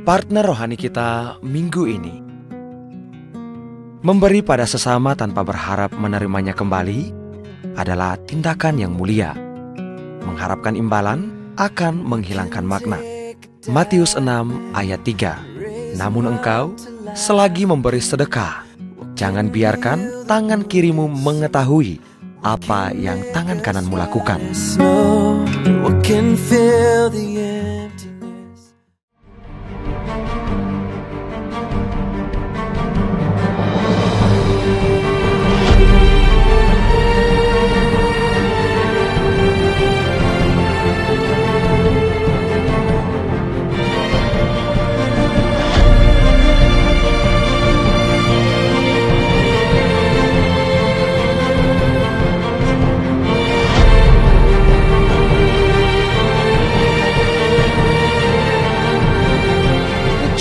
Partner rohani kita minggu ini. Memberi pada sesama tanpa berharap menerimanya kembali adalah tindakan yang mulia. Mengharapkan imbalan akan menghilangkan makna. Matius 6 ayat 3. Namun engkau, selagi memberi sedekah, jangan biarkan tangan kirimu mengetahui apa yang tangan kananmu lakukan.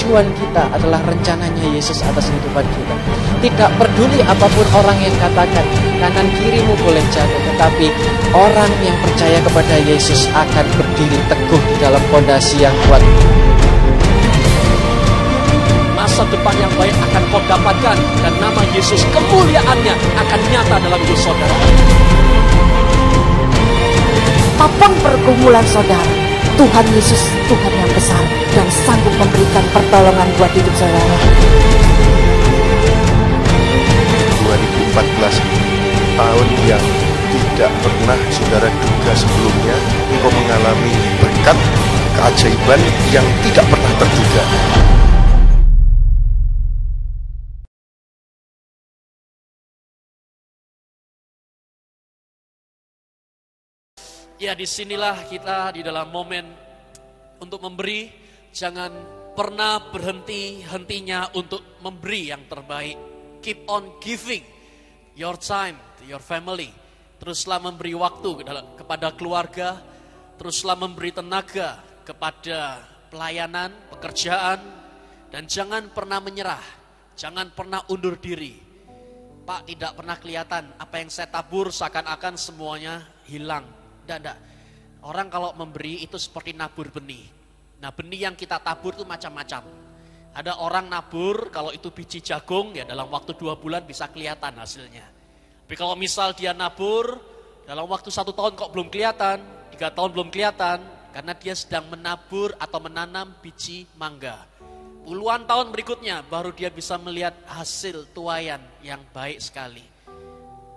Tujuan kita adalah rencananya Yesus atas kehidupan kita. Tidak peduli apapun orang yang katakan, kanan kirimu boleh jatuh, tetapi orang yang percaya kepada Yesus akan berdiri teguh di dalam fondasi yang kuat. Masa depan yang baik akan kau dapatkan, dan nama Yesus, kemuliaannya akan nyata dalam hidup saudara. Apapun pergumulan saudara, Tuhan Yesus Tuhan yang besar dan sanggup memberikan pertolongan buat hidup saudara. 2014 tahun yang tidak pernah saudara duga sebelumnya, engkau mengalami berkat keajaiban yang tidak pernah terduga. Ya, disinilah kita di dalam momen untuk memberi. Jangan pernah hentinya untuk memberi yang terbaik. Keep on giving your time to your family. Teruslah memberi waktu kepada keluarga. Teruslah memberi tenaga kepada pelayanan, pekerjaan. Dan jangan pernah menyerah. Jangan pernah undur diri. Pak, tidak pernah kelihatan apa yang saya tabur seakan-akan semuanya hilang. Tidak. Orang kalau memberi itu seperti nabur benih. Nah, benih yang kita tabur itu macam-macam. Ada orang nabur, kalau itu biji jagung, ya dalam waktu 2 bulan bisa kelihatan hasilnya. Tapi kalau misal dia nabur, dalam waktu 1 tahun kok belum kelihatan, 3 tahun belum kelihatan, karena dia sedang menabur atau menanam biji mangga. Puluhan tahun berikutnya, baru dia bisa melihat hasil tuaian yang baik sekali.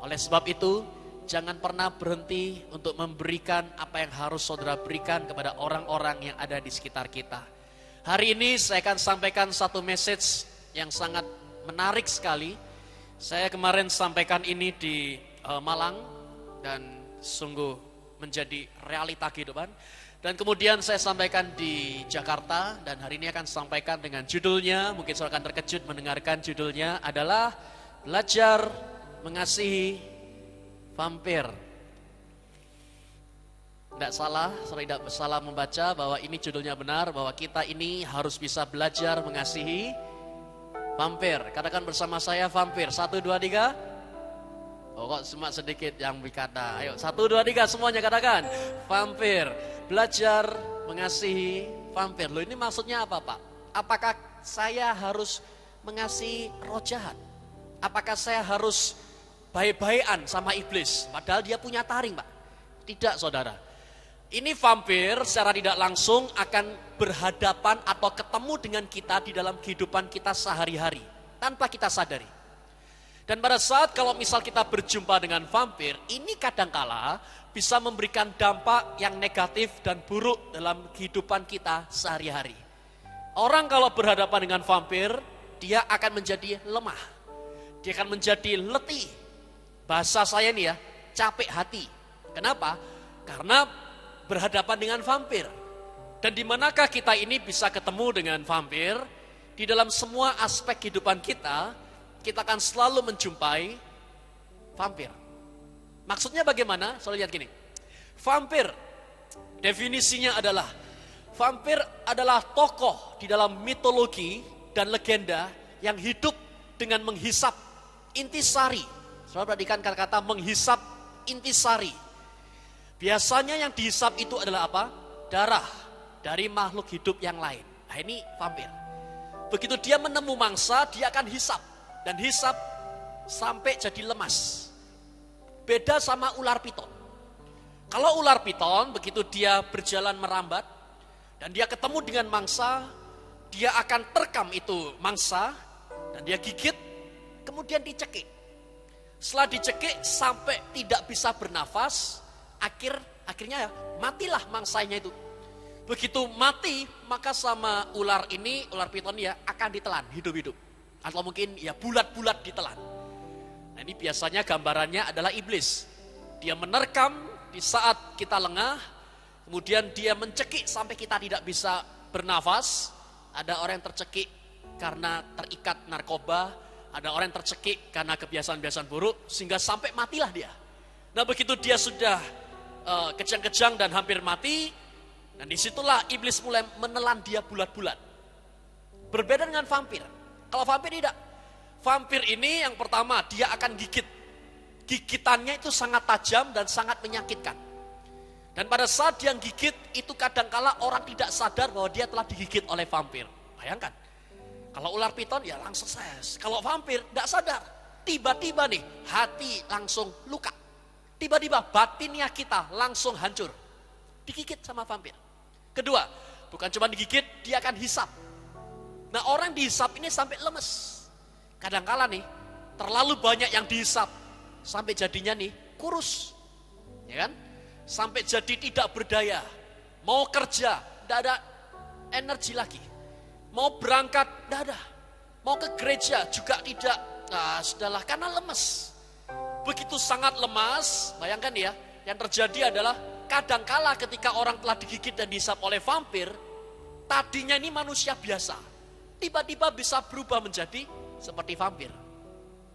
Oleh sebab itu, jangan pernah berhenti untuk memberikan apa yang harus saudara berikan kepada orang-orang yang ada di sekitar kita. Hari ini saya akan sampaikan satu message yang sangat menarik sekali. Saya kemarin sampaikan ini di Malang dan sungguh menjadi realita kehidupan. Dan kemudian saya sampaikan di Jakarta dan hari ini akan sampaikan dengan judulnya, mungkin saudara akan terkejut mendengarkan judulnya adalah Belajar Mengasihi Vampir. Tidak salah, saya tidak salah membaca bahwa ini judulnya benar, bahwa kita ini harus bisa belajar mengasihi vampir. Katakan bersama saya vampir. 1, 2, 3. Oh, kok cuma sedikit yang berkata. Ayo 1, 2, 3 semuanya katakan. Vampir. Belajar mengasihi vampir. Loh, ini maksudnya apa, Pak? Apakah saya harus mengasihi roh jahat? Apakah saya harus baik-baikan sama iblis, padahal dia punya taring, Pak? Tidak, saudara. Ini vampir secara tidak langsung akan berhadapan atau ketemu dengan kita di dalam kehidupan kita sehari-hari, tanpa kita sadari. Dan pada saat kalau misal kita berjumpa dengan vampir, ini kadangkala bisa memberikan dampak yang negatif dan buruk dalam kehidupan kita sehari-hari. Orang kalau berhadapan dengan vampir, dia akan menjadi lemah. Dia akan menjadi letih. Bahasa saya nih ya, capek hati. Kenapa? Karena berhadapan dengan vampir. Dan di manakah kita ini bisa ketemu dengan vampir? Di dalam semua aspek kehidupan kita akan selalu menjumpai vampir. Maksudnya bagaimana? Soalnya lihat gini. Vampir, definisinya adalah, vampir adalah tokoh di dalam mitologi dan legenda yang hidup dengan menghisap intisari. Saudara perhatikan kata-kata menghisap intisari. Biasanya yang dihisap itu adalah apa? Darah dari makhluk hidup yang lain. Nah, ini vampir. Begitu dia menemu mangsa, dia akan hisap. Dan hisap sampai jadi lemas. Beda sama ular piton. Kalau ular piton, begitu dia berjalan merambat, dan dia ketemu dengan mangsa, dia akan terkam itu mangsa, dan dia gigit, kemudian dicekik. Setelah dicekik sampai tidak bisa bernafas, akhirnya matilah mangsanya itu. Begitu mati, maka sama ular ini, ular piton ya akan ditelan hidup-hidup. Atau mungkin ya bulat-bulat ditelan. Nah, ini biasanya gambarannya adalah iblis. Dia menerkam di saat kita lengah, kemudian dia mencekik sampai kita tidak bisa bernafas. Ada orang yang tercekik karena terikat narkoba, ada orang yang tercekik karena kebiasaan-kebiasaan buruk, sehingga sampai matilah dia. Nah, begitu dia sudah kejang-kejang dan hampir mati, dan disitulah iblis mulai menelan dia bulat-bulat. Berbeda dengan vampir. Kalau vampir tidak. Vampir ini yang pertama, dia akan gigit. Gigitannya itu sangat tajam dan sangat menyakitkan. Dan pada saat dia gigit, itu kadangkala orang tidak sadar bahwa dia telah digigit oleh vampir. Bayangkan. Kalau ular piton ya langsung ses. Kalau vampir tidak sadar. Tiba-tiba nih, hati langsung luka. Tiba-tiba batinnya kita langsung hancur. Digigit sama vampir. Kedua, bukan cuma digigit, dia akan hisap. Nah, orang dihisap ini sampai lemes. Kadangkala nih, terlalu banyak yang dihisap. Sampai jadinya nih, kurus. Ya kan? Sampai jadi tidak berdaya. Mau kerja, tidak ada energi lagi. Mau berangkat, tidak ada. Mau ke gereja juga tidak. Nah, sudahlah, karena lemes. Begitu sangat lemas, bayangkan ya, yang terjadi adalah kadangkala ketika orang telah digigit dan dihisap oleh vampir, tadinya ini manusia biasa. Tiba-tiba bisa berubah menjadi seperti vampir.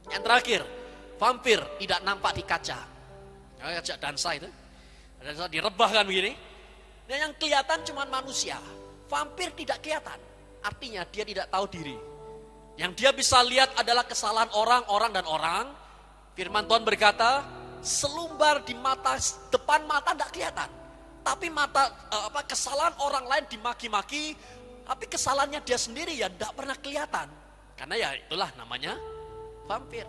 Yang terakhir, vampir tidak nampak di kaca. Kaca dansa itu. Dansa direbahkan begini. Dan yang kelihatan cuma manusia. Vampir tidak kelihatan. Artinya dia tidak tahu diri. Yang dia bisa lihat adalah kesalahan orang dan orang. Firman Tuhan berkata, selumbar di mata, depan mata tidak kelihatan. Tapi kesalahan orang lain dimaki-maki. Tapi kesalahannya dia sendiri ya tidak pernah kelihatan. Karena ya itulah namanya vampir.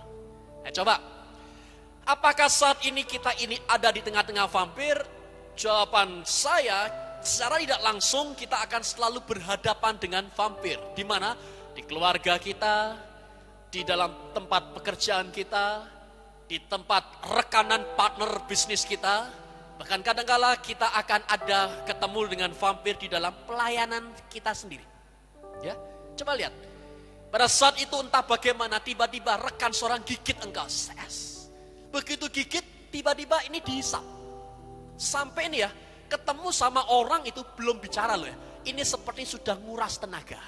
Nah, coba, apakah saat ini kita ini ada di tengah-tengah vampir? Jawaban saya, secara tidak langsung kita akan selalu berhadapan dengan vampir. Di mana? Di keluarga kita, di dalam tempat pekerjaan kita, di tempat rekanan partner bisnis kita. Bahkan kadang-kala kita akan ada ketemu dengan vampir di dalam pelayanan kita sendiri. Ya, coba lihat. Pada saat itu entah bagaimana tiba-tiba rekan seorang gigit engkau. Begitu gigit, tiba-tiba ini dihisap. Sampai ini ya, ketemu sama orang itu belum bicara loh ya. Ini seperti sudah nguras tenaga.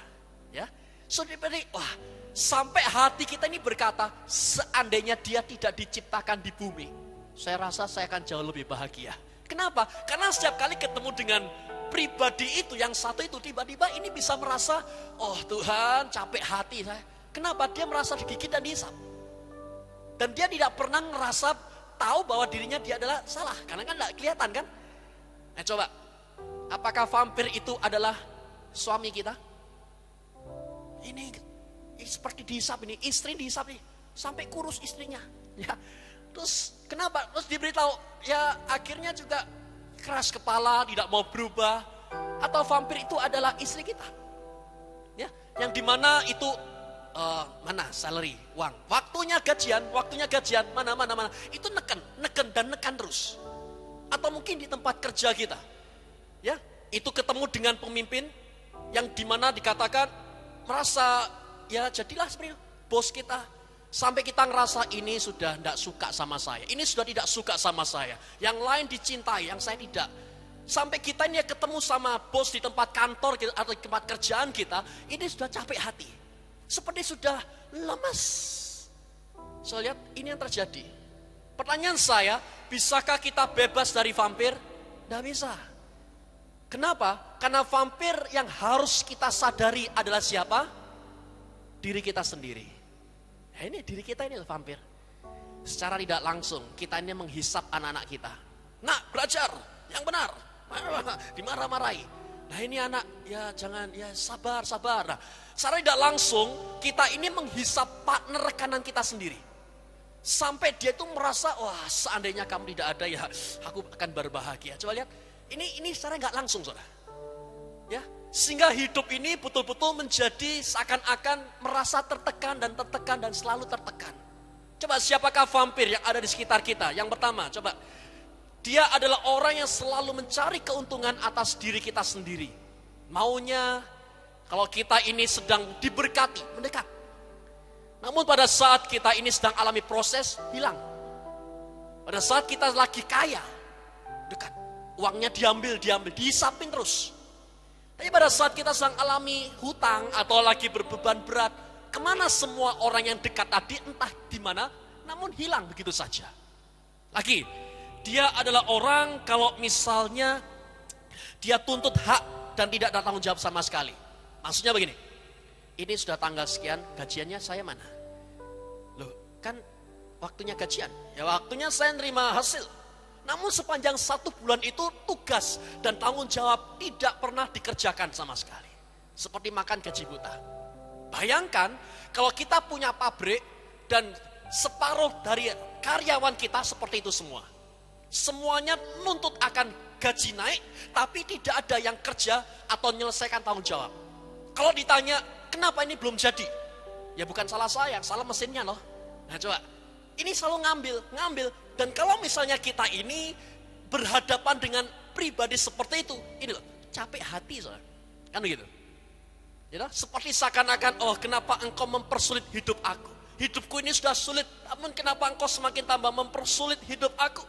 Ya, seperti wah, sampai hati kita ini berkata, seandainya dia tidak diciptakan di bumi, saya rasa saya akan jauh lebih bahagia. Kenapa? Karena setiap kali ketemu dengan pribadi itu, yang satu itu tiba-tiba ini bisa merasa, oh Tuhan capek hati saya. Kenapa? Dia merasa digigit dan dihisap. Dan dia tidak pernah ngerasa tahu bahwa dirinya dia adalah salah. Karena kan tidak kelihatan kan? Nah coba, apakah vampir itu adalah suami kita? Ini seperti dihisap ini, istri dihisap nih, sampai kurus istrinya. Ya. Terus kenapa? Terus diberitahu, ya akhirnya juga keras kepala, tidak mau berubah. Atau vampir itu adalah istri kita. Ya, yang dimana itu mana salary, uang. Waktunya gajian, mana. Itu neken terus. Atau mungkin di tempat kerja kita. Ya, itu ketemu dengan pemimpin yang dimana dikatakan merasa ya jadilah seperti bos kita. Sampai kita ngerasa ini sudah tidak suka sama saya. Ini sudah tidak suka sama saya. Yang lain dicintai, yang saya tidak. Sampai kita ini ketemu sama bos di tempat kantor kita, atau di tempat kerjaan kita. Ini sudah capek hati. Seperti sudah lemas. Saya lihat ini yang terjadi. Pertanyaan saya, bisakah kita bebas dari vampir? Tidak bisa. Kenapa? Karena vampir yang harus kita sadari adalah siapa? Diri kita sendiri. Nah, ini diri kita ini vampir. Secara tidak langsung kita ini menghisap anak-anak kita. Nah, belajar yang benar. Dimarah-marahi. Nah ini anak, ya jangan, ya sabar. Nah, secara tidak langsung kita ini menghisap partner rekanan kita sendiri. Sampai dia itu merasa, wah seandainya kamu tidak ada ya aku akan berbahagia. Coba lihat, ini secara nggak langsung saudara. Ya, sehingga hidup ini betul-betul menjadi seakan-akan merasa tertekan dan selalu tertekan. Coba siapakah vampir yang ada di sekitar kita? Yang pertama, coba. Dia adalah orang yang selalu mencari keuntungan atas diri kita sendiri. Maunya kalau kita ini sedang diberkati, mendekat. Namun pada saat kita ini sedang alami proses, hilang. Pada saat kita lagi kaya, dekat. Uangnya diambil, dihisapin terus. Tapi pada saat kita sedang alami hutang atau lagi berbeban berat, kemana semua orang yang dekat tadi entah di mana, namun hilang begitu saja. Lagi, dia adalah orang kalau misalnya dia tuntut hak dan tidak ada tanggung jawab sama sekali. Maksudnya begini, ini sudah tanggal sekian, gajiannya saya mana? Loh, kan waktunya gajian, ya waktunya saya nerima hasil. Namun sepanjang 1 bulan itu tugas dan tanggung jawab tidak pernah dikerjakan sama sekali. Seperti makan gaji buta. Bayangkan kalau kita punya pabrik dan separuh dari karyawan kita seperti itu semua. Semuanya nuntut akan gaji naik, tapi tidak ada yang kerja atau menyelesaikan tanggung jawab. Kalau ditanya, kenapa ini belum jadi? Ya bukan salah saya, salah mesinnya loh. Nah coba, ini selalu ngambil. Dan kalau misalnya kita ini berhadapan dengan pribadi seperti itu, ini loh, capek hati soalnya. Kan begitu? Ya, seperti seakan-akan, oh kenapa engkau mempersulit hidup aku? Hidupku ini sudah sulit, namun kenapa engkau semakin tambah mempersulit hidup aku?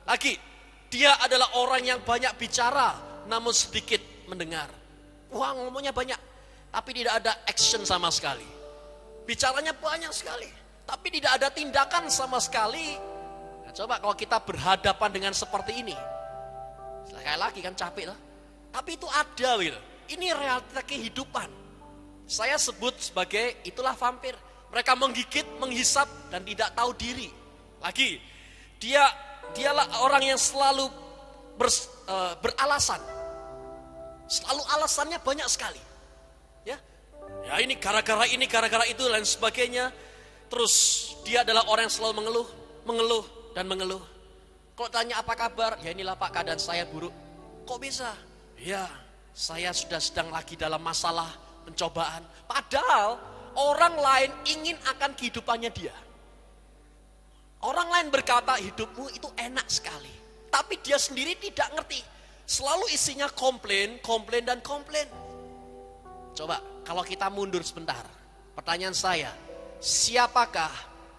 Lagi, dia adalah orang yang banyak bicara, namun sedikit mendengar. Wah ngomongnya banyak, tapi tidak ada action sama sekali. Bicaranya banyak sekali, tapi tidak ada tindakan sama sekali. Nah, coba kalau kita berhadapan dengan seperti ini, sekali lagi kan capek lah. Tapi itu ada gitu. Ini realita kehidupan. Saya sebut sebagai itulah vampir. Mereka menggigit, menghisap dan tidak tahu diri. Lagi, dialah orang yang selalu beralasan. Selalu alasannya banyak sekali. Ya ini gara-gara ini, gara-gara itu, dan sebagainya. Terus dia adalah orang yang selalu mengeluh. Kalau tanya apa kabar, ya inilah Pak keadaan saya buruk. Kok bisa? Ya saya sudah sedang lagi dalam masalah pencobaan. Padahal orang lain ingin akan kehidupannya dia. Orang lain berkata hidupmu itu enak sekali. Tapi dia sendiri tidak ngerti. Selalu isinya komplain. Coba kalau kita mundur sebentar. Pertanyaan saya, siapakah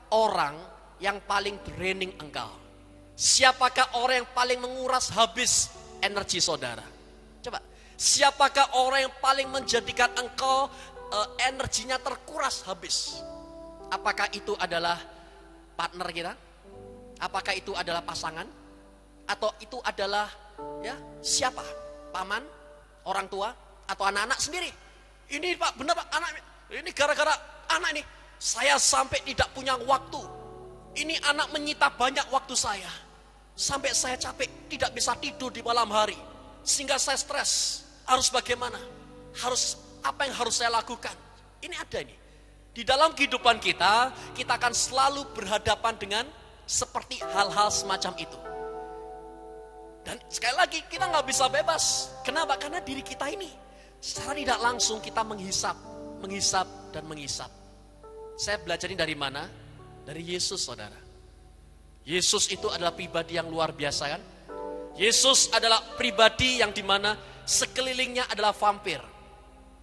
orang yang paling draining engkau? Siapakah orang yang paling menguras habis energi saudara? Coba, siapakah orang yang paling menjadikan engkau energinya terkuras habis? Apakah itu adalah partner kita? Apakah itu adalah pasangan? Atau itu adalah siapa? Paman, orang tua, atau anak-anak sendiri? Ini Pak, benar Pak, anak ini gara-gara anak ini saya sampai tidak punya waktu. Ini anak menyita banyak waktu saya. Sampai saya capek, tidak bisa tidur di malam hari. Sehingga saya stres. Harus bagaimana? Apa yang harus saya lakukan? Ini ada ini. Di dalam kehidupan kita akan selalu berhadapan dengan seperti hal-hal semacam itu. Dan sekali lagi kita nggak bisa bebas. Kenapa? Karena diri kita ini secara tidak langsung kita menghisap. Saya belajar ini dari mana? Dari Yesus, saudara. Yesus itu adalah pribadi yang luar biasa kan? Yesus adalah pribadi yang dimana sekelilingnya adalah vampir.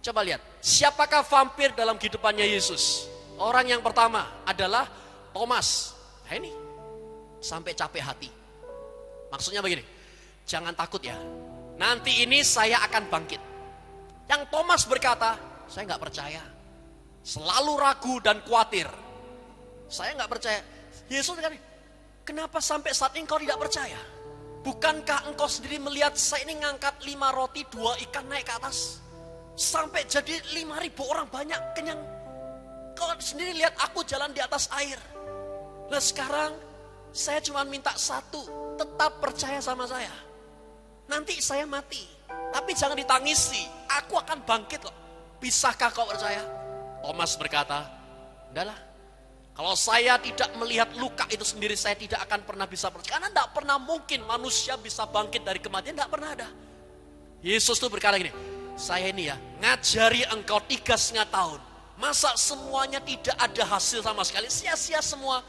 Coba lihat, siapakah vampir dalam kehidupannya Yesus? Orang yang pertama adalah Thomas. Nah ini, sampai capek hati. Maksudnya begini, jangan takut ya. Nanti ini saya akan bangkit. Yang Thomas berkata, saya nggak percaya. Selalu ragu dan khawatir. Saya nggak percaya. Yesus kan, kenapa sampai saat ini engkau tidak percaya? Bukankah engkau sendiri melihat saya ini ngangkat 5 roti 2 ikan naik ke atas? Sampai jadi 5.000 orang banyak kenyang. Kau sendiri lihat aku jalan di atas air. Nah sekarang saya cuma minta satu, tetap percaya sama saya. Nanti saya mati. Tapi jangan ditangisi, aku akan bangkit kok. Bisakah kau percaya? Thomas berkata, udahlah. Kalau saya tidak melihat luka itu sendiri, saya tidak akan pernah bisa percaya. Karena tidak pernah mungkin manusia bisa bangkit dari kematian, tidak pernah ada. Yesus tuh berkata gini, saya ini ya ngajari engkau 3,5 tahun. Masa semuanya tidak ada hasil sama sekali, sia-sia semua.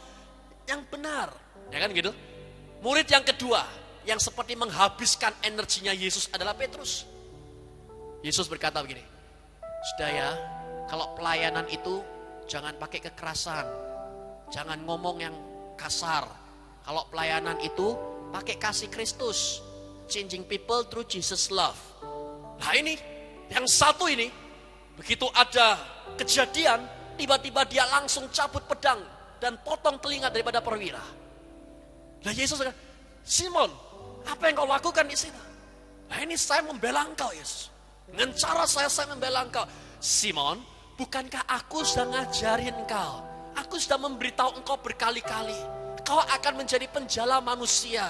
Yang benar, ya kan gitu. Murid yang kedua, yang seperti menghabiskan energinya Yesus adalah Petrus. Yesus berkata begini, sudah ya, kalau pelayanan itu jangan pakai kekerasan, jangan ngomong yang kasar. Kalau pelayanan itu pakai kasih Kristus, changing people through Jesus love. Nah ini, yang satu ini, begitu ada kejadian, tiba-tiba dia langsung cabut pedang dan potong telinga daripada perwira. Nah Yesus berkata, Simon, apa yang kau lakukan di sini? Nah ini saya membela engkau Yesus. Dengan cara saya membela engkau. Simon, bukankah aku sudah ngajarin engkau? Aku sudah memberitahu engkau berkali-kali. Kau akan menjadi penjala manusia.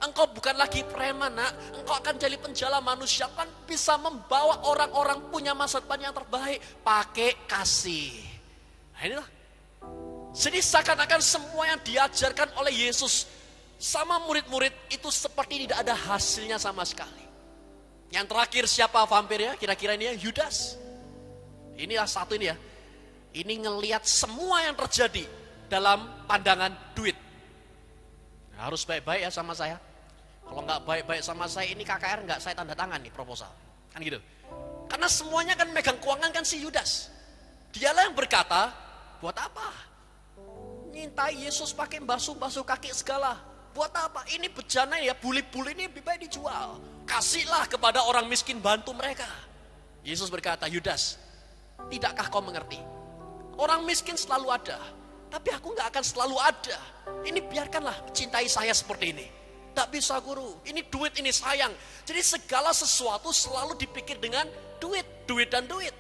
Engkau bukan lagi preman, nak. Engkau akan jadi penjala manusia. Kan bisa membawa orang-orang punya masa depan yang terbaik. Pakai kasih. Nah inilah. Jadi seakan-akan semua yang diajarkan oleh Yesus sama murid-murid itu seperti tidak ada hasilnya sama sekali. Yang terakhir siapa vampirnya? Kira-kira ini ya, Yudas. Inilah satu ini ya. Ini ngelihat semua yang terjadi dalam pandangan duit. Nah, harus baik-baik ya sama saya. Kalau nggak baik-baik sama saya, ini KKR nggak saya tanda tangan nih proposal. Kan gitu. Karena semuanya kan megang keuangan kan si Yudas. Dialah yang berkata, buat apa? Nyintai Yesus pakai basuh-basuh kaki segala. Buat apa? Ini bejana ya, buli-buli ini lebih baik dijual. Kasihlah kepada orang miskin, bantu mereka. Yesus berkata, Yudas, tidakkah kau mengerti? Orang miskin selalu ada, tapi aku gak akan selalu ada. Ini biarkanlah cintai saya seperti ini. Tak bisa guru, ini duit, ini sayang. Jadi segala sesuatu selalu dipikir dengan duit, duit dan duit.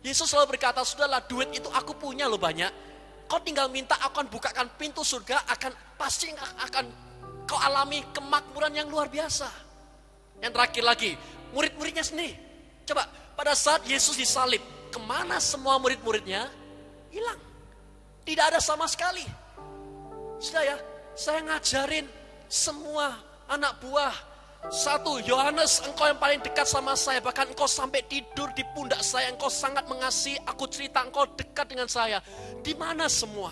Yesus selalu berkata, sudahlah duit itu aku punya loh banyak. Kau tinggal minta, aku akan bukakan pintu surga, pasti akan kau alami kemakmuran yang luar biasa. Yang terakhir lagi, murid-muridnya sendiri. Coba, pada saat Yesus disalib, kemana semua murid-muridnya? Hilang. Tidak ada sama sekali. Sudah ya, saya ngajarin semua anak buah. Satu, Yohanes, engkau yang paling dekat sama saya. Bahkan engkau sampai tidur di pundak saya. Engkau sangat mengasihi, aku cerita engkau dekat dengan saya. Di mana semua?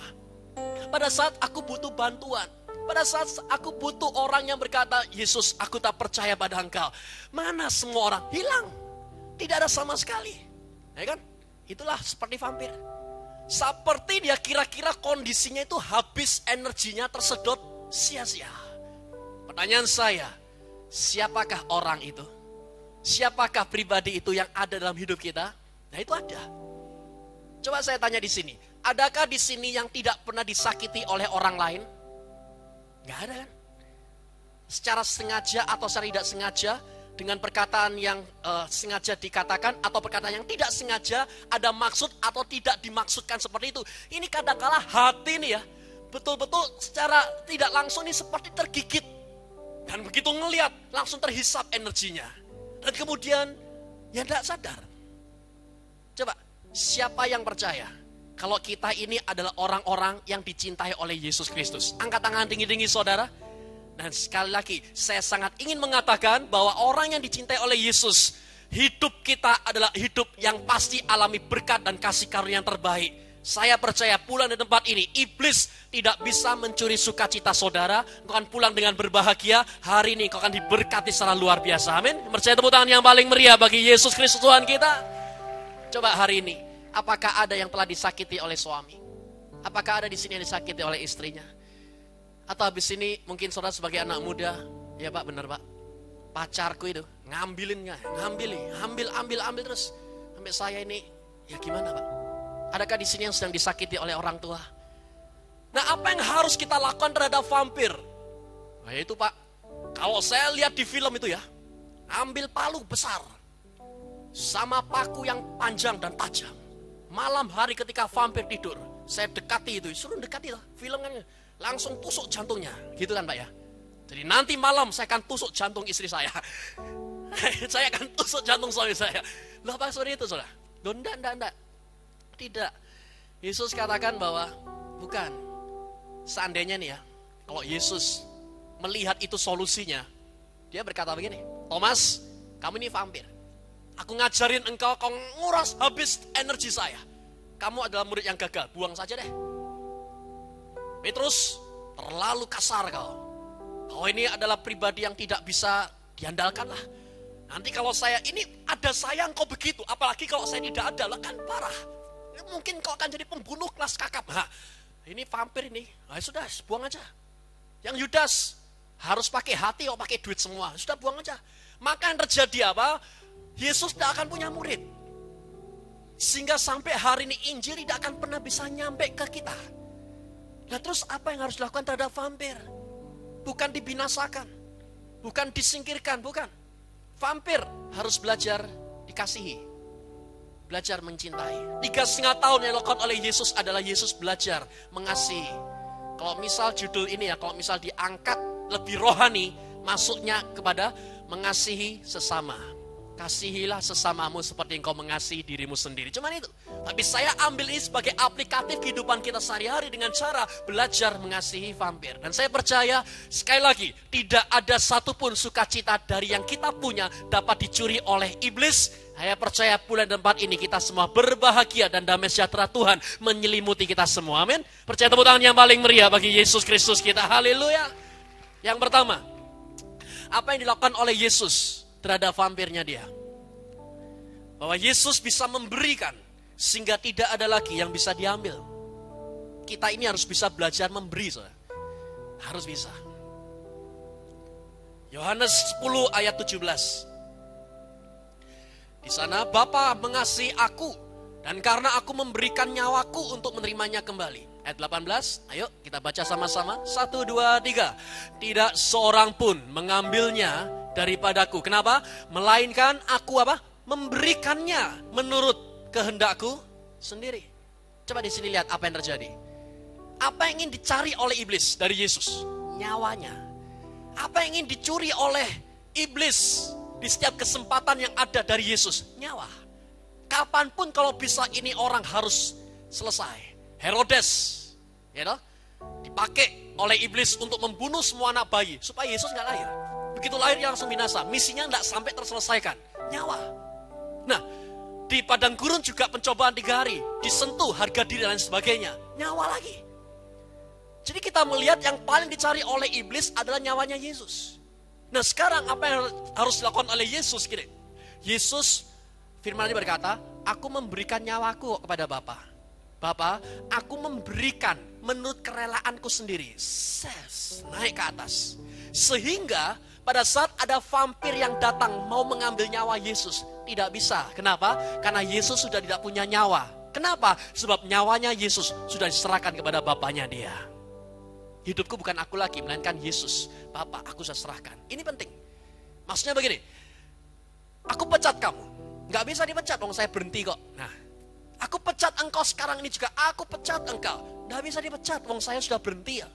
Pada saat aku butuh bantuan, pada saat aku butuh orang yang berkata, Yesus, aku tak percaya pada engkau. Mana semua orang? Hilang. Tidak ada sama sekali. Ya kan? Itulah seperti vampir. Seperti dia kira-kira kondisinya itu habis energinya tersedot sia-sia. Pertanyaan saya, siapakah orang itu? Siapakah pribadi itu yang ada dalam hidup kita? Nah itu ada. Coba saya tanya di sini, adakah di sini yang tidak pernah disakiti oleh orang lain? Gak ada kan? Secara sengaja atau secara tidak sengaja, dengan perkataan yang sengaja dikatakan atau perkataan yang tidak sengaja, ada maksud atau tidak dimaksudkan seperti itu. Ini kadang-kala hati nih ya, betul-betul secara tidak langsung ini seperti tergigit. Dan begitu ngelihat, langsung terhisap energinya. Dan kemudian, ya tidak sadar. Coba, siapa yang percaya kalau kita ini adalah orang-orang yang dicintai oleh Yesus Kristus? Angkat tangan tinggi-tinggi saudara. Dan sekali lagi, saya sangat ingin mengatakan bahwa orang yang dicintai oleh Yesus, hidup kita adalah hidup yang pasti alami berkat dan kasih karunia yang terbaik. Saya percaya pulang di tempat ini, iblis tidak bisa mencuri sukacita saudara. Kau akan pulang dengan berbahagia. Hari ini kau akan diberkati secara luar biasa. Amin. Percaya tepuk tangan yang paling meriah bagi Yesus Kristus Tuhan kita. Coba hari ini, apakah ada yang telah disakiti oleh suami? Apakah ada di sini yang disakiti oleh istrinya? Atau habis ini mungkin saudara sebagai anak muda, ya Pak, benar Pak. Pacarku itu ngambil terus. Sampai saya ini, ya gimana Pak? Adakah di sini yang sedang disakiti oleh orang tua? Nah, apa yang harus kita lakukan terhadap vampir? Nah, itu Pak, kalau saya lihat di film itu ya, ambil palu besar sama paku yang panjang dan tajam. Malam hari ketika vampir tidur, saya dekati itu, suruh dekati lah, film kan langsung tusuk jantungnya, gitu kan Pak ya. Jadi nanti malam saya akan tusuk jantung istri saya. Saya akan tusuk jantung suami saya. Loh apa seperti itu saudara? Loh enggak. Tidak. Yesus katakan bahwa bukan. Seandainya nih ya, kalau Yesus melihat itu solusinya, dia berkata begini, Thomas, kamu ini vampir. Aku ngajarin engkau, kau nguras habis energi saya. Kamu adalah murid yang gagal, buang saja deh. Petrus, terlalu kasar kau. Kau ini adalah pribadi yang tidak bisa diandalkan lah. Nanti kalau saya, ini ada saya engkau begitu, apalagi kalau saya tidak ada, lah kan parah. Mungkin kau akan jadi pembunuh kelas kakap. Nah, ini vampir ini, nah, sudah buang aja. Yang Yudas harus pakai hati, kok pakai duit semua, sudah buang aja. Maka yang terjadi apa? Yesus tidak akan punya murid. Sehingga sampai hari ini Injil tidak akan pernah bisa nyampe ke kita. Nah terus apa yang harus dilakukan terhadap vampir? Bukan dibinasakan, bukan disingkirkan, bukan. Vampir harus belajar dikasihi, belajar mencintai. 3,5 tahun yang dilakukan oleh Yesus adalah Yesus belajar mengasihi. Kalau misal judul ini ya, kalau misal diangkat lebih rohani, masuknya kepada mengasihi sesama. Kasihilah sesamamu seperti engkau mengasihi dirimu sendiri. Cuman itu. Tapi saya ambil ini sebagai aplikatif kehidupan kita sehari-hari dengan cara belajar mengasihi vampir. Dan saya percaya, sekali lagi, tidak ada satupun sukacita dari yang kita punya dapat dicuri oleh iblis. Saya percaya bulan depan ini kita semua berbahagia dan damai sejahtera Tuhan menyelimuti kita semua. Amin. Percaya tepuk tangan yang paling meriah bagi Yesus Kristus kita. Haleluya. Yang pertama, apa yang dilakukan oleh Yesus terhadap vampirnya dia? Bahwa Yesus bisa memberikan sehingga tidak ada lagi yang bisa diambil. Kita ini harus bisa belajar memberi, saudara. Harus bisa. Yohanes 10 ayat 17. Di sana Bapa mengasihi aku dan karena aku memberikan nyawaku untuk menerimanya kembali. Ayat 18, ayo kita baca sama-sama. 1, 2, 3. Tidak seorang pun mengambilnya daripadaku. Kenapa? Melainkan aku apa? Memberikannya menurut kehendakku sendiri. Coba di sini lihat apa yang terjadi. Apa yang ingin dicari oleh iblis dari Yesus? Nyawanya. Apa yang ingin dicuri oleh iblis di setiap kesempatan yang ada dari Yesus? Nyawa. Kapanpun kalau bisa ini orang harus selesai. Herodes, ya toh, dipakai oleh iblis untuk membunuh semua anak bayi supaya Yesus nggak lahir. Begitu lahir dia langsung binasa. Misinya nggak sampai terselesaikan. Nyawa. Nah, di padang gurun juga pencobaan 3 hari, disentuh harga diri dan sebagainya. Nyawa lagi. Jadi kita melihat yang paling dicari oleh iblis adalah nyawanya Yesus. Nah sekarang apa yang harus dilakukan oleh Yesus? Gini, Yesus firman ini berkata, aku memberikan nyawaku kepada Bapa. Bapa, aku memberikan menurut kerelaanku sendiri. Naik ke atas. Sehingga pada saat ada vampir yang datang mau mengambil nyawa Yesus, tidak bisa. Kenapa? Karena Yesus sudah tidak punya nyawa. Kenapa? Sebab nyawanya Yesus sudah diserahkan kepada Bapanya dia. Hidupku bukan aku lagi, melainkan Yesus. Bapa, aku sudah serahkan. Ini penting. Maksudnya begini, aku pecat kamu. Gak bisa dipecat, dong saya berhenti kok. Nah, aku pecat engkau sekarang ini juga, aku pecat engkau. Gak bisa dipecat, wong saya sudah berhenti ya.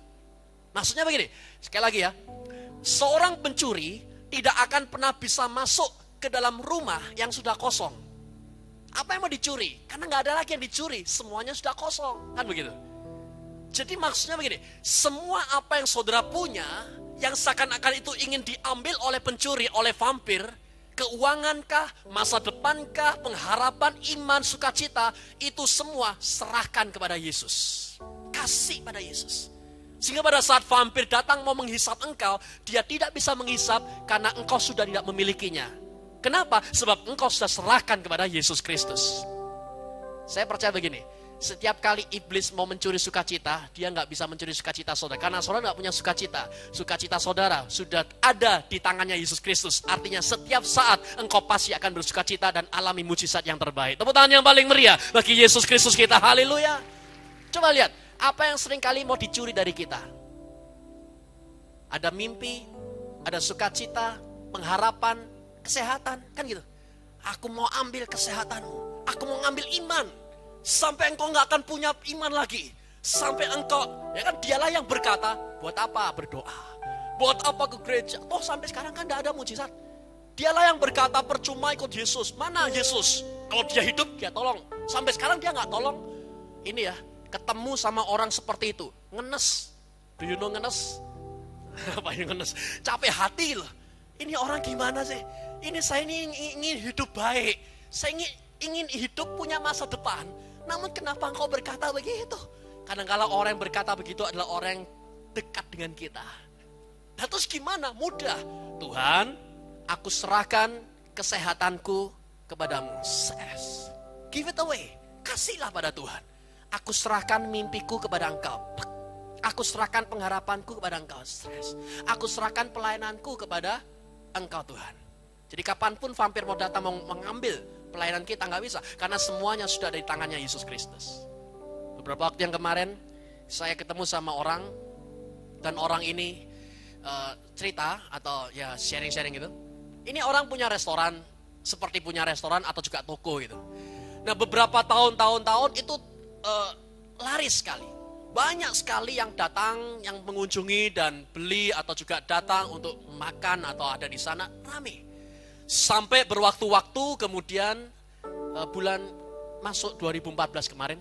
Maksudnya begini, sekali lagi ya. Seorang pencuri tidak akan pernah bisa masuk ke dalam rumah yang sudah kosong. Apa yang mau dicuri? Karena gak ada lagi yang dicuri, semuanya sudah kosong. Kan begitu? Jadi maksudnya begini, semua apa yang saudara punya, yang seakan-akan itu ingin diambil oleh pencuri, oleh vampir, keuangankah, masa depankah, pengharapan, iman, sukacita, itu semua serahkan kepada Yesus. Kasih pada Yesus. Sehingga pada saat vampir datang mau menghisap engkau, dia tidak bisa menghisap karena engkau sudah tidak memilikinya. Kenapa? Sebab engkau sudah serahkan kepada Yesus Kristus. Saya percaya begini, setiap kali iblis mau mencuri sukacita, dia nggak bisa mencuri sukacita saudara. Karena saudara nggak punya sukacita. Sukacita saudara sudah ada di tangannya Yesus Kristus. Artinya setiap saat engkau pasti akan bersukacita dan alami mujizat yang terbaik. Tepuk tangan yang paling meriah bagi Yesus Kristus kita. Haleluya. Coba lihat, apa yang sering kali mau dicuri dari kita? Ada mimpi, ada sukacita, pengharapan, kesehatan. Kan gitu. Aku mau ambil kesehatanmu. Aku mau ngambil iman. Sampai engkau nggak akan punya iman lagi. Sampai engkau, ya kan dialah yang berkata, buat apa berdoa? Buat apa ke gereja? Toh sampai sekarang kan nggak ada mujizat. Dialah yang berkata percuma ikut Yesus. Mana Yesus? Kalau dia hidup, dia tolong. Sampai sekarang dia nggak tolong. Ini ya, ketemu sama orang seperti itu. Ngenes. Do you know ngenes? Apa yang ngenes? Capek hati loh. Ini orang gimana sih? Ini saya ini ingin hidup baik. Saya ingin hidup punya masa depan. Namun kenapa engkau berkata begitu? Kadang-kala orang yang berkata begitu adalah orang yang dekat dengan kita. Nah terus gimana? Mudah. Tuhan, aku serahkan kesehatanku kepadamu. Give it away. Kasihlah pada Tuhan. Aku serahkan mimpiku kepada engkau. Aku serahkan pengharapanku kepada engkau. Aku serahkan pelayananku kepada engkau Tuhan. Jadi kapanpun vampir mau datang mau mengambil pelayanan kita, nggak bisa. Karena semuanya sudah ada di tangannya Yesus Kristus. Beberapa waktu yang kemarin saya ketemu sama orang. Dan orang ini cerita atau ya sharing-sharing gitu. Ini orang punya restoran, seperti punya restoran atau juga toko gitu. Nah beberapa tahun itu laris sekali. Banyak sekali yang datang, yang mengunjungi dan beli atau juga datang untuk makan atau ada di sana, rame. Sampai berwaktu-waktu kemudian bulan masuk 2014 kemarin.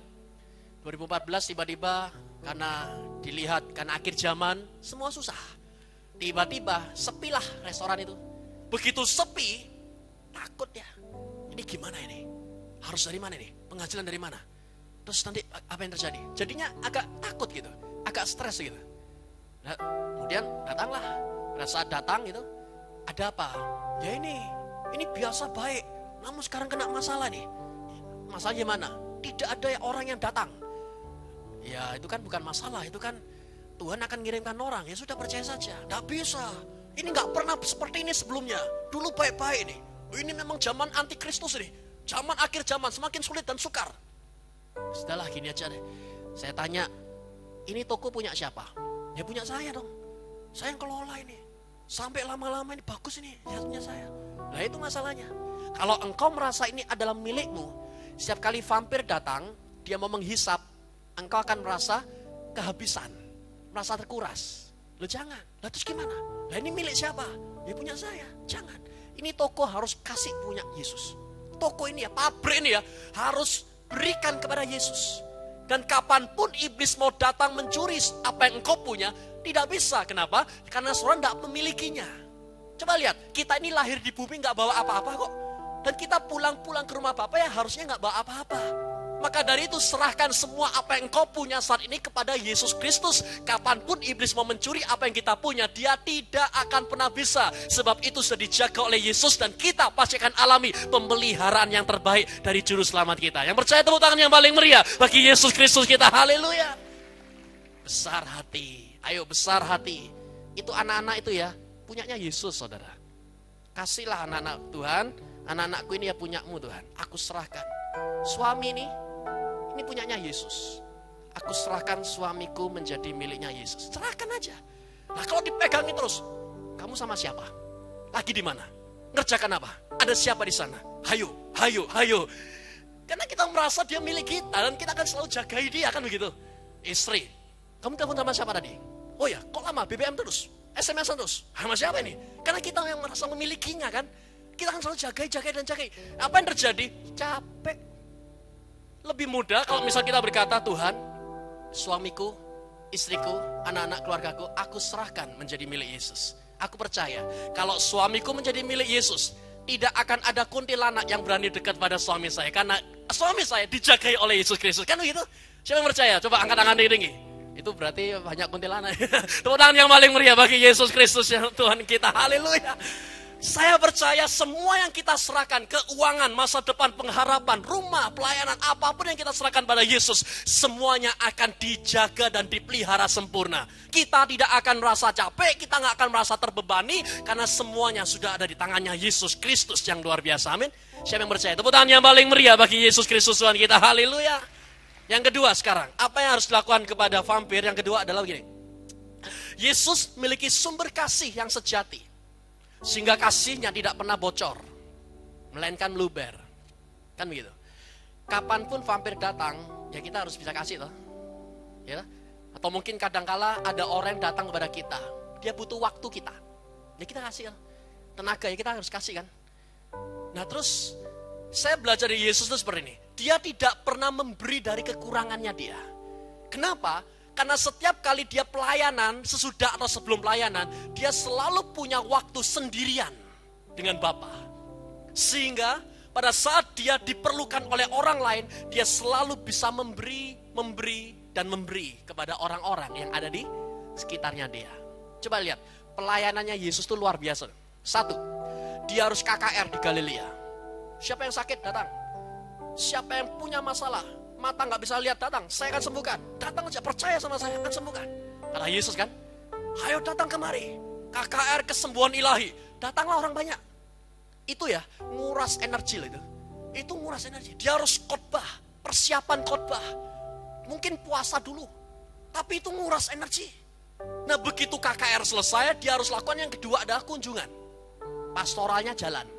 2014 tiba-tiba karena dilihat karena akhir zaman semua susah. Tiba-tiba sepilah restoran itu. Begitu sepi, takut ya. Ini gimana ini? Harus dari mana nih? Penghasilan dari mana? Terus nanti apa yang terjadi? Jadinya agak takut gitu, agak stres gitu. Nah, kemudian datanglah. Pada saat datang gitu, ada apa? Ya ini biasa baik. Namun sekarang kena masalah nih. Masalahnya mana? Tidak ada orang yang datang. Ya itu kan bukan masalah, itu kan Tuhan akan ngirimkan orang. Ya sudah percaya saja. Tidak bisa. Ini nggak pernah seperti ini sebelumnya. Dulu baik-baik nih. Ini memang zaman antikristus nih. Zaman akhir zaman semakin sulit dan sukar. Sudahlah gini aja deh. Saya tanya, ini toko punya siapa? Ya punya saya dong. Saya yang kelola ini. Sampai lama-lama ini bagus ini, ya punya saya. Nah itu masalahnya. Kalau engkau merasa ini adalah milikmu, setiap kali vampir datang, dia mau menghisap, engkau akan merasa kehabisan, merasa terkuras. Loh jangan, lah terus gimana? Lah ini milik siapa? Ya punya saya, jangan. Ini toko harus kasih punya Yesus. Toko ini ya, pabrik ini ya, harus berikan kepada Yesus. Dan kapanpun iblis mau datang mencuri apa yang engkau punya, tidak bisa. Kenapa? Karena seorang tidak memilikinya. Coba lihat, kita ini lahir di bumi nggak bawa apa-apa kok. Dan kita pulang-pulang ke rumah Bapa ya harusnya nggak bawa apa-apa. Maka dari itu serahkan semua apa yang engkau punya saat ini kepada Yesus Kristus. Kapanpun iblis mau mencuri apa yang kita punya, dia tidak akan pernah bisa. Sebab itu sudah dijaga oleh Yesus dan kita pasti akan alami pemeliharaan yang terbaik dari Juru Selamat kita. Yang percaya tepuk tangan yang paling meriah bagi Yesus Kristus kita. Haleluya. Besar hati. Ayo besar hati. Itu anak-anak itu ya, punyanya Yesus saudara. Kasihlah anak-anak Tuhan. Anak-anakku ini ya punyamu Tuhan. Aku serahkan. Suami ini punyanya Yesus. Aku serahkan suamiku menjadi miliknya Yesus. Serahkan aja. Nah kalau dipegangin terus, kamu sama siapa? Lagi di mana? Ngerjakan apa? Ada siapa di sana? Hayo. Karena kita merasa dia milik kita dan kita akan selalu jagai dia, kan begitu? Istri, kamu telepon sama siapa tadi? Oh ya, kok lama? BBM terus, SMS terus. Sama siapa ini? Karena kita yang merasa memilikinya kan. Kita akan selalu jagai. Apa yang terjadi? Capek. Lebih mudah kalau misal kita berkata, Tuhan, suamiku, istriku, anak-anak keluargaku, aku serahkan menjadi milik Yesus. Aku percaya, kalau suamiku menjadi milik Yesus, tidak akan ada kuntilanak yang berani dekat pada suami saya. Karena suami saya dijagai oleh Yesus Kristus. Kan begitu? Siapa yang percaya? Coba angkat tangan tinggi. Itu berarti banyak kuntilanak. Tepuk tangan yang paling meriah bagi Yesus Kristus yang Tuhan kita. Haleluya. Saya percaya semua yang kita serahkan, keuangan, masa depan, pengharapan, rumah, pelayanan, apapun yang kita serahkan pada Yesus, semuanya akan dijaga dan dipelihara sempurna. Kita tidak akan merasa capek, kita nggak akan merasa terbebani, karena semuanya sudah ada di tangannya Yesus Kristus yang luar biasa. Amin. Siapa yang percaya? Tepuk tangan yang paling meriah bagi Yesus Kristus Tuhan kita. Haleluya. Yang kedua sekarang, apa yang harus dilakukan kepada vampir? Yang kedua adalah begini. Yesus memiliki sumber kasih yang sejati. Sehingga kasihnya tidak pernah bocor, melainkan meluber. Kan begitu. Kapanpun vampir datang, ya kita harus bisa kasih toh. Ya? Atau mungkin kadangkala ada orang yang datang kepada kita, dia butuh waktu kita. Ya kita kasih. tenaga ya kita harus kasih kan. Nah terus saya belajar dari Yesus itu seperti ini. Dia tidak pernah memberi dari kekurangannya dia. Kenapa? Karena setiap kali dia pelayanan, sesudah atau sebelum pelayanan, dia selalu punya waktu sendirian dengan Bapa. Sehingga pada saat dia diperlukan oleh orang lain, dia selalu bisa memberi kepada orang-orang yang ada di sekitarnya dia. Coba lihat, pelayanannya Yesus itu luar biasa. Satu, dia harus KKR di Galilea. Siapa yang sakit datang. Siapa yang punya masalah, mata gak bisa lihat datang, saya akan sembuhkan. Datang aja, percaya sama saya, akan sembuhkan. Kata Yesus kan, ayo datang kemari. KKR kesembuhan ilahi. Datanglah orang banyak. Itu ya, nguras energi lah itu. Itu nguras energi. Dia harus khotbah, persiapan khotbah. Mungkin puasa dulu, tapi itu nguras energi. Nah begitu KKR selesai, dia harus lakukan yang kedua adalah kunjungan. Pastoralnya jalan.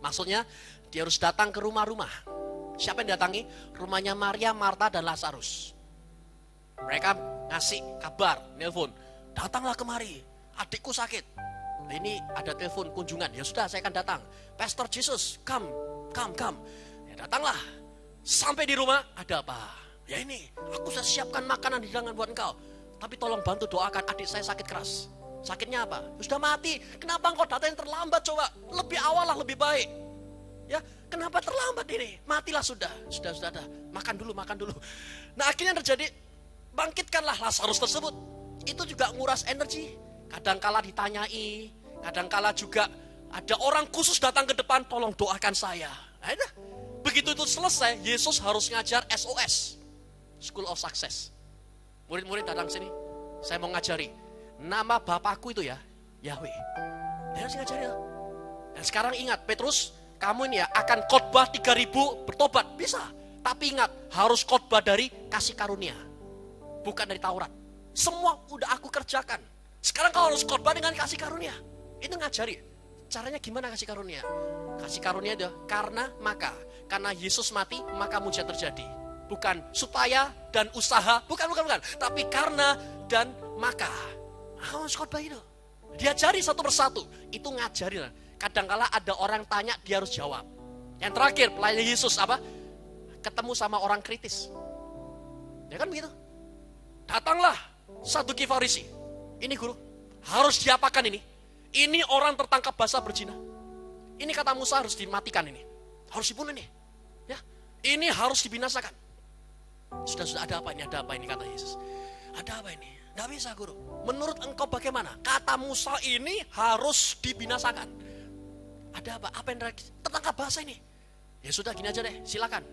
Maksudnya dia harus datang ke rumah-rumah. Siapa yang datangi? Rumahnya Maria, Marta, dan Lazarus. Mereka ngasih kabar, nelpon, datanglah kemari, adikku sakit. Ini ada telepon kunjungan, ya sudah saya akan datang. Pastor Jesus, come. Ya datanglah. Sampai di rumah, ada apa? Ya ini, aku sudah siapkan makanan di hidangan buat engkau. Tapi tolong bantu doakan adik saya sakit keras. Sakitnya apa? Sudah mati. Kenapa engkau datang yang terlambat coba? Lebih awal lah lebih baik. Ya, kenapa terlambat ini? Matilah sudah. Sudah. Makan dulu. Nah akhirnya terjadi, bangkitkanlah Lazarus tersebut. Itu juga nguras energi. Kadangkala ditanyai, kadangkala juga ada orang khusus datang ke depan, tolong doakan saya. Nah, begitu itu selesai, Yesus harus ngajar SOS, School of Success. Murid-murid datang sini, saya mau ngajari. Nama Bapakku itu ya, Yahweh. Dia harus ngajari. Dan sekarang ingat, Petrus, kamu ini ya akan khotbah 3.000 bertobat, bisa. Tapi ingat, harus khotbah dari kasih karunia, bukan dari Taurat. Semua udah aku kerjakan. Sekarang kau harus khotbah dengan kasih karunia. Itu ngajari. Caranya gimana kasih karunia? Kasih karunia itu karena Yesus mati, maka mujizat terjadi. Bukan supaya dan usaha, bukan. Tapi karena dan maka. Harus khotbah itu. Diajari satu persatu. Itu ngajari. Kadangkala ada orang tanya, dia harus jawab. Yang terakhir, pelayan Yesus apa? Ketemu sama orang kritis. Ya kan begitu? Datanglah Saduki Farisi. Ini guru, harus diapakan ini? Ini orang tertangkap basah berzina. Ini kata Musa harus dimatikan ini. Harus dibunuh ini. Ya, ini harus dibinasakan. Sudah ada apa ini? Ada apa ini kata Yesus? Ada apa ini? Tidak bisa guru. Menurut engkau bagaimana? Kata Musa ini harus dibinasakan. Ada apa? Apa yang tertangkap basah ini? Ya sudah gini aja deh, silakan.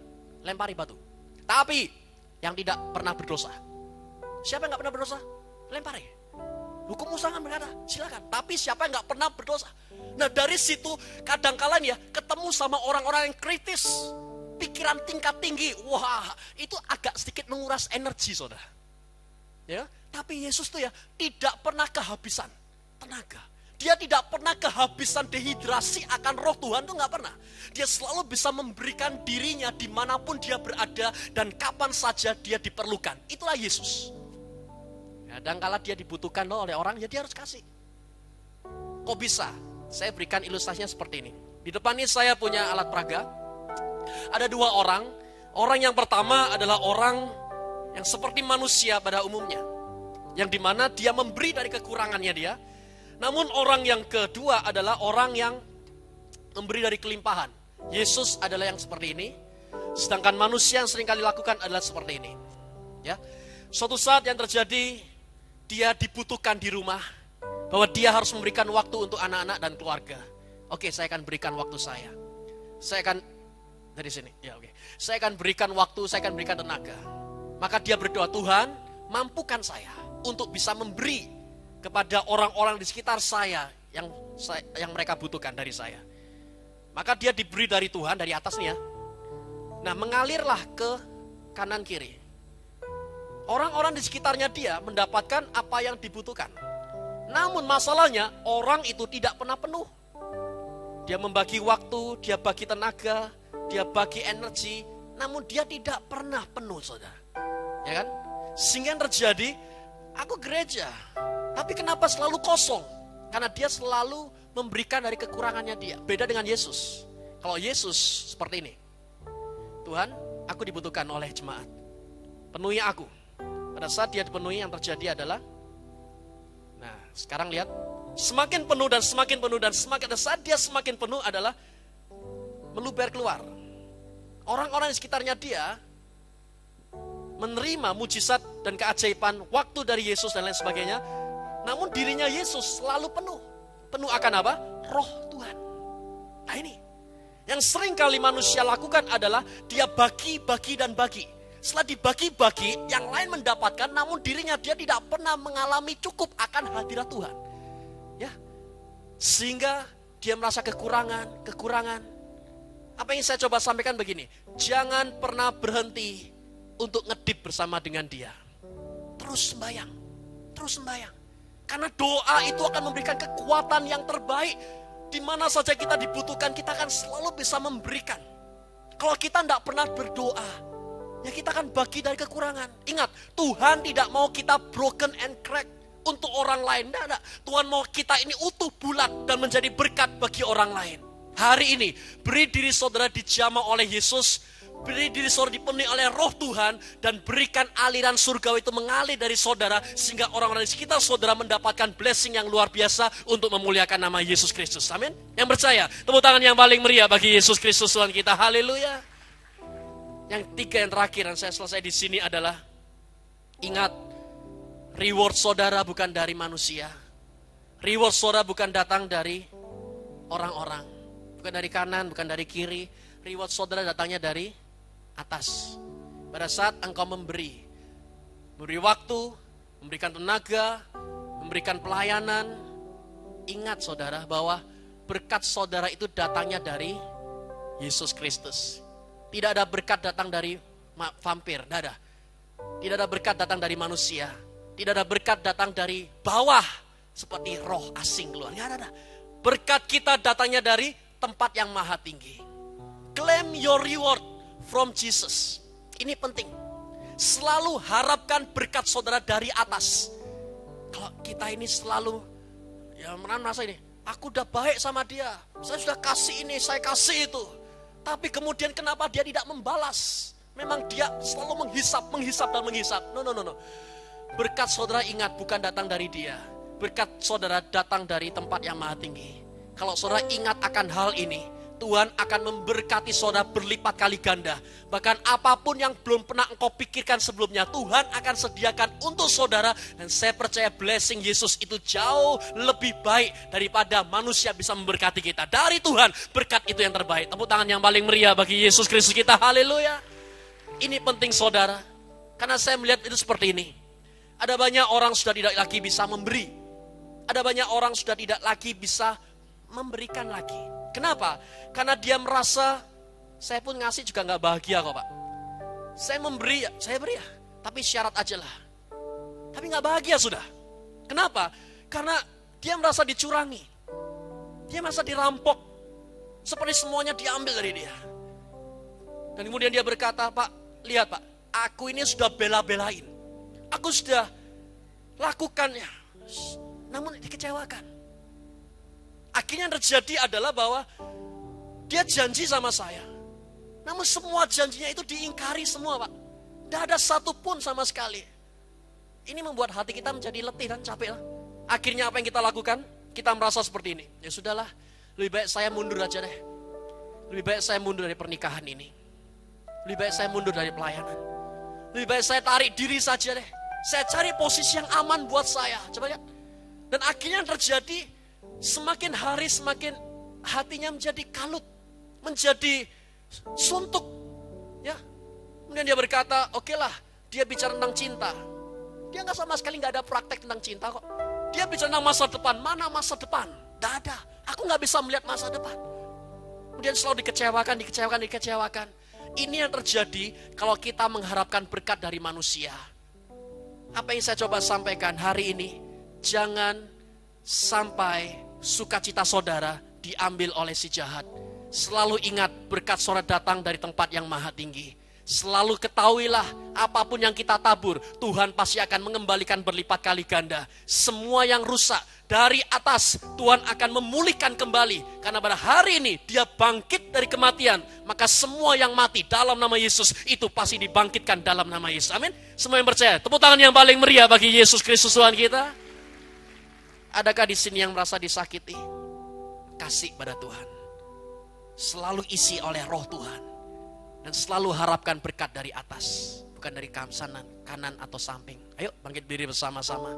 Lempari batu. Tapi yang tidak pernah berdosa. Siapa yang gak pernah berdosa? Lempari. Hukum Musa kan berkata, silakan. Tapi siapa yang gak pernah berdosa? Nah dari situ kadang-kala ya ketemu sama orang-orang yang kritis, pikiran tingkat tinggi. Wah itu agak sedikit menguras energi saudara. Ya, tapi Yesus tuh ya tidak pernah kehabisan tenaga. Dia tidak pernah kehabisan dehidrasi akan roh Tuhan tuh gak pernah. Dia selalu bisa memberikan dirinya dimanapun dia berada dan kapan saja dia diperlukan. Itulah Yesus. Kadangkala dia dibutuhkan oleh orang, ya dia harus kasih. Kok bisa? Saya berikan ilustrasinya seperti ini. Di depan ini saya punya alat peraga. Ada dua orang. Orang yang pertama adalah orang yang seperti manusia pada umumnya. Yang dimana dia memberi dari kekurangannya dia. Namun orang yang kedua adalah orang yang memberi dari kelimpahan. Yesus adalah yang seperti ini. Sedangkan manusia yang seringkali lakukan adalah seperti ini. Ya, suatu saat yang terjadi, dia dibutuhkan di rumah, bahwa dia harus memberikan waktu untuk anak-anak dan keluarga. Oke, saya akan berikan waktu saya. Saya akan dari sini. Ya, oke. Saya akan berikan waktu, saya akan berikan tenaga. Maka dia berdoa, Tuhan, mampukan saya untuk bisa memberi kepada orang-orang di sekitar saya yang mereka butuhkan dari saya. Maka dia diberi dari Tuhan dari atas nih ya. Nah, mengalirlah ke kanan kiri. Orang-orang di sekitarnya dia mendapatkan apa yang dibutuhkan. Namun masalahnya orang itu tidak pernah penuh. Dia membagi waktu, dia bagi tenaga, dia bagi energi, namun dia tidak pernah penuh, saudara. Ya kan? Sehingga yang terjadi, aku gereja, tapi kenapa selalu kosong? Karena dia selalu memberikan dari kekurangannya dia. Beda dengan Yesus. Kalau Yesus seperti ini. Tuhan, aku dibutuhkan oleh jemaat. Penuhi aku. Pada saat dia dipenuhi, yang terjadi adalah, nah sekarang lihat, semakin penuh dan semakin penuh dan semakin, pada saat dia semakin penuh adalah meluber keluar. Orang-orang di sekitarnya dia menerima mujizat dan keajaiban waktu dari Yesus dan lain sebagainya. Namun dirinya Yesus selalu penuh. Penuh akan apa? Roh Tuhan. Nah ini, yang sering kali manusia lakukan adalah dia bagi dan bagi. Setelah dibagi-bagi, yang lain mendapatkan, namun dirinya dia tidak pernah mengalami cukup akan hadirat Tuhan. Ya, sehingga dia merasa kekurangan. Apa yang saya coba sampaikan begini, jangan pernah berhenti untuk ngedip bersama dengan dia. Terus sembahyang. Karena doa itu akan memberikan kekuatan yang terbaik. Di mana saja kita dibutuhkan, kita akan selalu bisa memberikan. Kalau kita tidak pernah berdoa, ya kita akan bagi dari kekurangan. Ingat, Tuhan tidak mau kita broken and crack untuk orang lain. Tidak. Tuhan mau kita ini utuh, bulat, dan menjadi berkat bagi orang lain. Hari ini, beri diri saudara dijamah oleh Yesus. Beri diri saudara dipenuhi oleh roh Tuhan. Dan berikan aliran surgawi itu mengalir dari saudara. Sehingga orang-orang di sekitar saudara mendapatkan blessing yang luar biasa untuk memuliakan nama Yesus Kristus. Amin. Yang percaya, tepuk tangan yang paling meriah bagi Yesus Kristus Tuhan kita. Haleluya. Yang tiga yang terakhir yang saya selesai di sini adalah, ingat, reward saudara bukan dari manusia. Reward saudara bukan datang dari orang-orang. Bukan dari kanan, bukan dari kiri. Reward saudara datangnya dari atas. Pada saat engkau memberi waktu, memberikan tenaga, memberikan pelayanan, ingat saudara bahwa berkat saudara itu datangnya dari Yesus Kristus. Tidak ada berkat datang dari vampir, tidak ada. Tidak ada berkat datang dari manusia. Tidak ada berkat datang dari bawah seperti roh asing keluar. Tidak ada. Berkat kita datangnya dari tempat yang maha tinggi. Claim your reward from Jesus. Ini penting. Selalu harapkan berkat saudara dari atas. Kalau kita ini selalu merasa ini, aku udah baik sama dia, saya sudah kasih ini, saya kasih itu. Tapi kemudian kenapa dia tidak membalas? Memang dia selalu menghisap. No. Berkat saudara ingat bukan datang dari dia. Berkat saudara datang dari tempat yang maha tinggi. Kalau saudara ingat akan hal ini, Tuhan akan memberkati saudara berlipat kali ganda. Bahkan apapun yang belum pernah engkau pikirkan sebelumnya, Tuhan akan sediakan untuk saudara. Dan saya percaya blessing Yesus itu jauh lebih baik daripada manusia bisa memberkati kita. Dari Tuhan, berkat itu yang terbaik. Tepuk tangan yang paling meriah bagi Yesus Kristus kita. Haleluya. Ini penting saudara. Karena saya melihat itu seperti ini. Ada banyak orang sudah tidak lagi bisa memberi. Ada banyak orang sudah tidak lagi bisa memberikan lagi. Kenapa? Karena dia merasa, saya pun ngasih juga gak bahagia kok Pak. Saya memberi, saya beri ya, tapi syarat aja lah. Tapi gak bahagia sudah. Kenapa? Karena dia merasa dicurangi. Dia merasa dirampok. Seperti semuanya diambil dari dia. Dan kemudian dia berkata, Pak, lihat Pak, aku ini sudah bela-belain. Aku sudah lakukannya. Namun dikecewakan. Akhirnya yang terjadi adalah bahwa dia janji sama saya. Namun semua janjinya itu diingkari semua Pak. Tidak ada satupun sama sekali. Ini membuat hati kita menjadi letih dan capek lah. Akhirnya apa yang kita lakukan? Kita merasa seperti ini. Ya sudahlah, lebih baik saya mundur aja deh. Lebih baik saya mundur dari pernikahan ini. Lebih baik saya mundur dari pelayanan. Lebih baik saya tarik diri saja deh. Saya cari posisi yang aman buat saya. Coba lihat. Dan akhirnya yang terjadi, semakin hari semakin hatinya menjadi kalut, menjadi suntuk. Ya, kemudian dia berkata, oke lah, dia bicara tentang cinta. Dia nggak sama sekali nggak ada praktek tentang cinta kok. Dia bicara tentang masa depan. Mana masa depan? Nggak ada. Aku nggak bisa melihat masa depan. Kemudian selalu dikecewakan. Ini yang terjadi kalau kita mengharapkan berkat dari manusia. Apa yang saya coba sampaikan hari ini, jangan sampai sukacita saudara diambil oleh si jahat. Selalu ingat berkat saudara datang dari tempat yang maha tinggi. Selalu ketahuilah apapun yang kita tabur, Tuhan pasti akan mengembalikan berlipat kali ganda. Semua yang rusak dari atas Tuhan akan memulihkan kembali. Karena pada hari ini dia bangkit dari kematian. Maka semua yang mati dalam nama Yesus itu pasti dibangkitkan dalam nama Yesus. Amin. Semua yang percaya, tepuk tangan yang paling meriah bagi Yesus Kristus Tuhan kita. Adakah di sini yang merasa disakiti? Kasih pada Tuhan. Selalu isi oleh roh Tuhan. Dan selalu harapkan berkat dari atas. Bukan dari kanan atau samping. Ayo bangkit berdiri bersama-sama.